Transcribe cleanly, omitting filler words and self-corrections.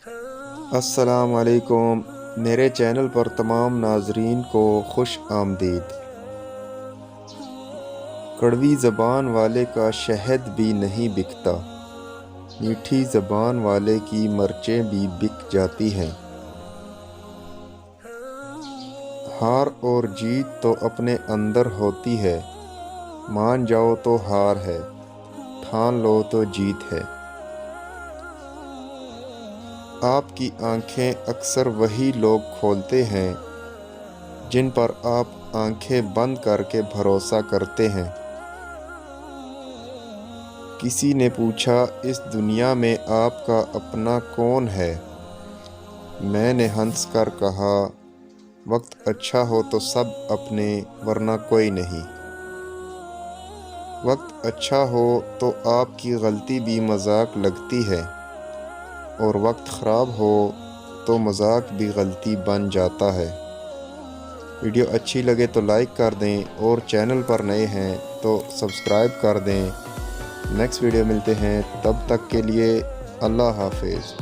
अस्सलाम वालेकुम। मेरे चैनल पर तमाम नाजरीन को खुश आमदीद। कड़वी ज़बान वाले का शहद भी नहीं बिकता, मीठी ज़बान वाले की मिर्चें भी बिक जाती हैं। हार और जीत तो अपने अंदर होती है, मान जाओ तो हार है, ठान लो तो जीत है। आपकी आंखें अक्सर वही लोग खोलते हैं जिन पर आप आंखें बंद करके भरोसा करते हैं। किसी ने पूछा, इस दुनिया में आपका अपना कौन है? मैंने हंस कर कहा, वक्त अच्छा हो तो सब अपने, वरना कोई नहीं। वक्त अच्छा हो तो आपकी गलती भी मजाक लगती है, और वक्त ख़राब हो तो मजाक भी गलती बन जाता है। वीडियो अच्छी लगे तो लाइक कर दें, और चैनल पर नए हैं तो सब्सक्राइब कर दें। नेक्स्ट वीडियो मिलते हैं, तब तक के लिए अल्लाह हाफिज़।